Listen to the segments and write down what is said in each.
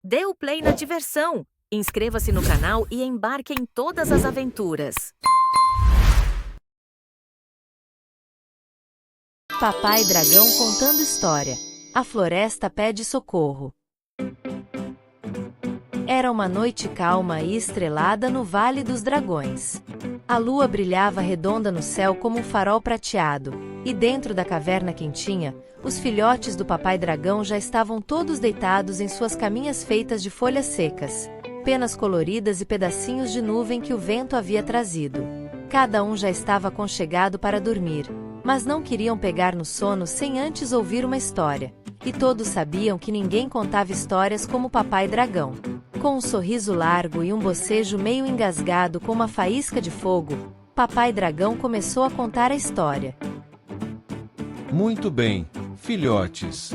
Dê o play na diversão. Inscreva-se no canal e embarque em todas as aventuras. Papai Dragão contando história. A floresta pede socorro. Era uma noite calma e estrelada no Vale dos Dragões. A lua brilhava redonda no céu como um farol prateado, e dentro da caverna quentinha, os filhotes do Papai Dragão já estavam todos deitados em suas caminhas feitas de folhas secas, penas coloridas e pedacinhos de nuvem que o vento havia trazido. Cada um já estava aconchegado para dormir, mas não queriam pegar no sono sem antes ouvir uma história, e todos sabiam que ninguém contava histórias como o Papai Dragão. Com um sorriso largo e um bocejo meio engasgado com uma faísca de fogo, Papai Dragão começou a contar a história. Muito bem, filhotes.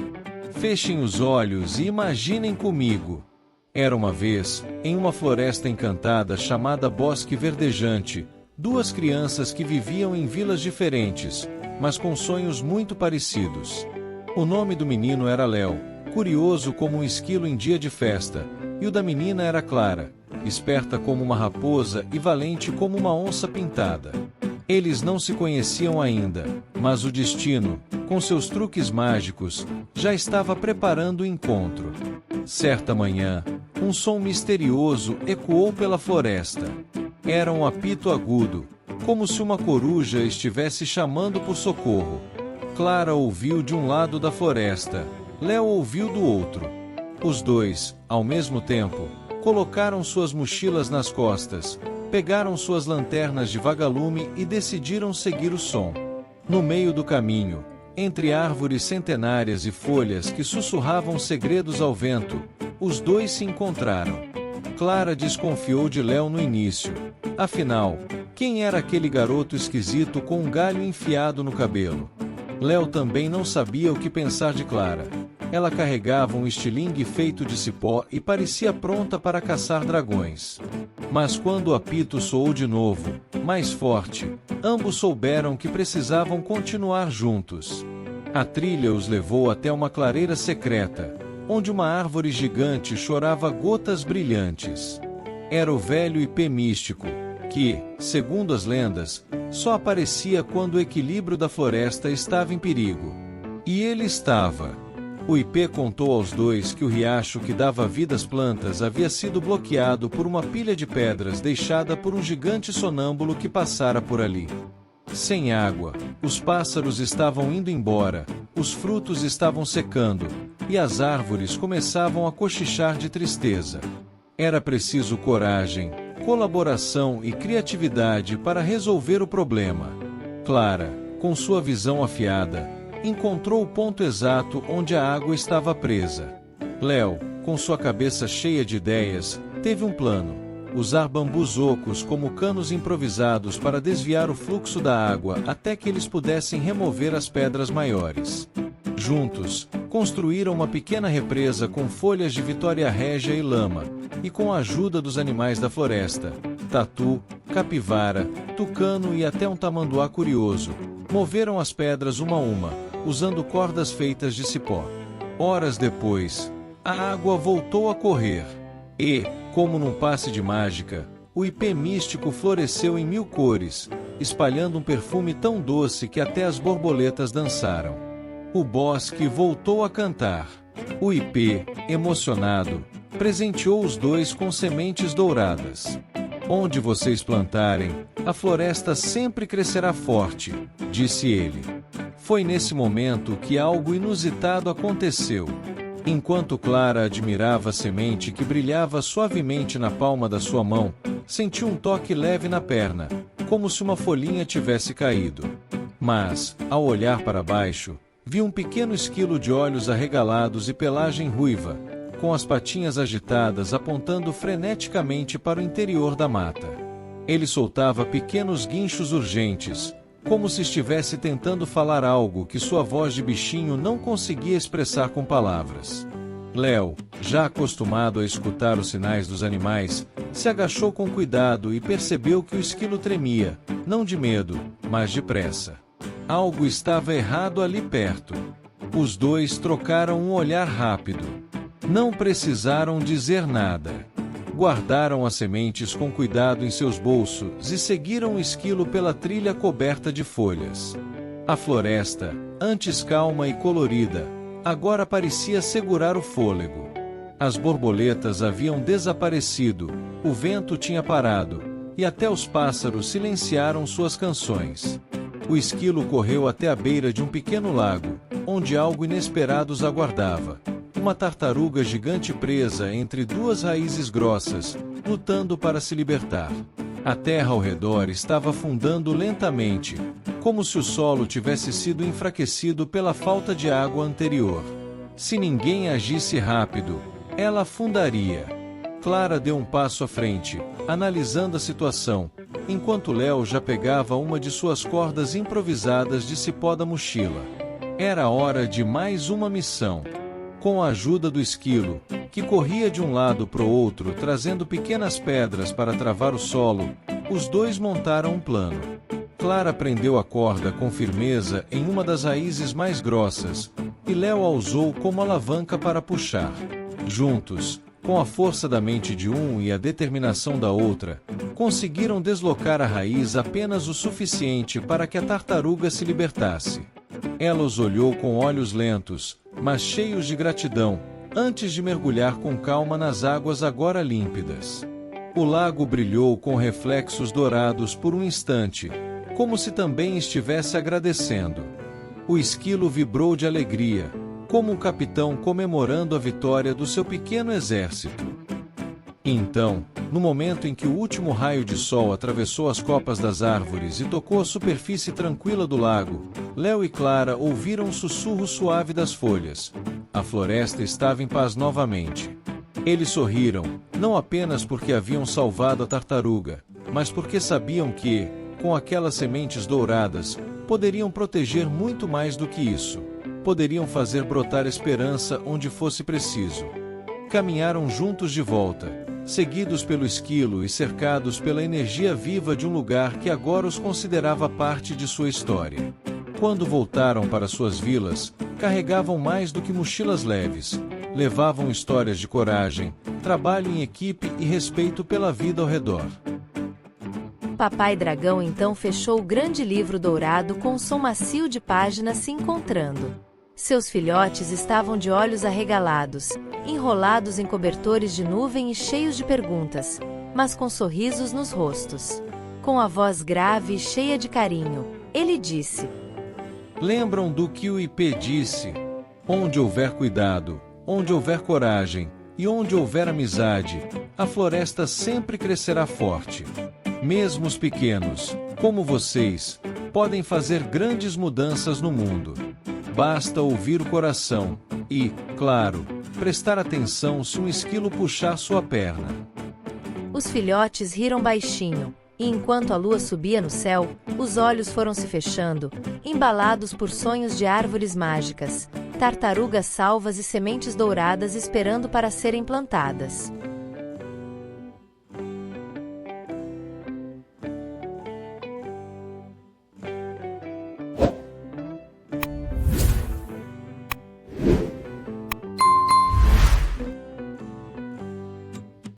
Fechem os olhos e imaginem comigo. Era uma vez, em uma floresta encantada chamada Bosque Verdejante, duas crianças que viviam em vilas diferentes, mas com sonhos muito parecidos. O nome do menino era Léo, curioso como um esquilo em dia de festa, e o da menina era Clara, esperta como uma raposa e valente como uma onça pintada. Eles não se conheciam ainda, mas o destino, com seus truques mágicos, já estava preparando o encontro. Certa manhã, um som misterioso ecoou pela floresta. Era um apito agudo, como se uma coruja estivesse chamando por socorro. Clara ouviu de um lado da floresta, Léo ouviu do outro. Os dois, ao mesmo tempo, colocaram suas mochilas nas costas, pegaram suas lanternas de vagalume e decidiram seguir o som. No meio do caminho, entre árvores centenárias e folhas que sussurravam segredos ao vento, os dois se encontraram. Clara desconfiou de Léo no início. Afinal, quem era aquele garoto esquisito com um galho enfiado no cabelo? Léo também não sabia o que pensar de Clara. Ela carregava um estilingue feito de cipó e parecia pronta para caçar dragões. Mas quando o apito soou de novo, mais forte, ambos souberam que precisavam continuar juntos. A trilha os levou até uma clareira secreta, onde uma árvore gigante chorava gotas brilhantes. Era o velho ipê místico, que, segundo as lendas, só aparecia quando o equilíbrio da floresta estava em perigo. E ele estava. O ipê contou aos dois que o riacho que dava vida às plantas havia sido bloqueado por uma pilha de pedras deixada por um gigante sonâmbulo que passara por ali. Sem água, os pássaros estavam indo embora, os frutos estavam secando, e as árvores começavam a cochichar de tristeza. Era preciso coragem, colaboração e criatividade para resolver o problema. Clara, com sua visão afiada, encontrou o ponto exato onde a água estava presa. Léo, com sua cabeça cheia de ideias, teve um plano: usar bambus ocos como canos improvisados para desviar o fluxo da água até que eles pudessem remover as pedras maiores. Juntos, construíram uma pequena represa com folhas de vitória régia e lama, e com a ajuda dos animais da floresta, tatu, capivara, tucano e até um tamanduá curioso, moveram as pedras uma a uma, usando cordas feitas de cipó. Horas depois, a água voltou a correr. E, como num passe de mágica, o ipê místico floresceu em 1000 cores, espalhando um perfume tão doce que até as borboletas dançaram. O bosque voltou a cantar. O ipê, emocionado, presenteou os dois com sementes douradas. Onde vocês plantarem, a floresta sempre crescerá forte, disse ele. Foi nesse momento que algo inusitado aconteceu. Enquanto Clara admirava a semente que brilhava suavemente na palma da sua mão, sentiu um toque leve na perna, como se uma folhinha tivesse caído. Mas, ao olhar para baixo, viu um pequeno esquilo de olhos arregalados e pelagem ruiva, com as patinhas agitadas apontando freneticamente para o interior da mata. Ele soltava pequenos guinchos urgentes, como se estivesse tentando falar algo que sua voz de bichinho não conseguia expressar com palavras. Léo, já acostumado a escutar os sinais dos animais, se agachou com cuidado e percebeu que o esquilo tremia, não de medo, mas de pressa. Algo estava errado ali perto. Os dois trocaram um olhar rápido. Não precisaram dizer nada. Guardaram as sementes com cuidado em seus bolsos e seguiram o esquilo pela trilha coberta de folhas. A floresta, antes calma e colorida, agora parecia segurar o fôlego. As borboletas haviam desaparecido, o vento tinha parado, e até os pássaros silenciaram suas canções. O esquilo correu até a beira de um pequeno lago, onde algo inesperado os aguardava. Uma tartaruga gigante presa entre duas raízes grossas, lutando para se libertar. A terra ao redor estava afundando lentamente, como se o solo tivesse sido enfraquecido pela falta de água anterior. Se ninguém agisse rápido, ela afundaria. Clara deu um passo à frente, analisando a situação, enquanto Léo já pegava uma de suas cordas improvisadas de cipó da mochila. Era hora de mais uma missão. Com a ajuda do esquilo, que corria de um lado para o outro trazendo pequenas pedras para travar o solo, os dois montaram um plano. Clara prendeu a corda com firmeza em uma das raízes mais grossas, e Léo a usou como alavanca para puxar. Juntos, com a força da mente de um e a determinação da outra, conseguiram deslocar a raiz apenas o suficiente para que a tartaruga se libertasse. Ela os olhou com olhos lentos, mas cheios de gratidão, antes de mergulhar com calma nas águas agora límpidas. O lago brilhou com reflexos dourados por um instante, como se também estivesse agradecendo. O esquilo vibrou de alegria, como um capitão comemorando a vitória do seu pequeno exército. Então, no momento em que o último raio de sol atravessou as copas das árvores e tocou a superfície tranquila do lago, Léo e Clara ouviram um sussurro suave das folhas. A floresta estava em paz novamente. Eles sorriram, não apenas porque haviam salvado a tartaruga, mas porque sabiam que, com aquelas sementes douradas, poderiam proteger muito mais do que isso. Poderiam fazer brotar esperança onde fosse preciso. Caminharam juntos de volta, seguidos pelo esquilo e cercados pela energia viva de um lugar que agora os considerava parte de sua história. Quando voltaram para suas vilas, carregavam mais do que mochilas leves. Levavam histórias de coragem, trabalho em equipe e respeito pela vida ao redor. Papai Dragão então fechou o grande livro dourado com um som macio de páginas se encontrando. Seus filhotes estavam de olhos arregalados, enrolados em cobertores de nuvem e cheios de perguntas, mas com sorrisos nos rostos. Com a voz grave e cheia de carinho, ele disse: Lembram do que o IP disse? Onde houver cuidado, onde houver coragem e onde houver amizade, a floresta sempre crescerá forte. Mesmo os pequenos, como vocês, podem fazer grandes mudanças no mundo. Basta ouvir o coração e, claro, prestar atenção se um esquilo puxar sua perna. Os filhotes riram baixinho, e enquanto a lua subia no céu, os olhos foram se fechando, embalados por sonhos de árvores mágicas, tartarugas salvas e sementes douradas esperando para serem plantadas.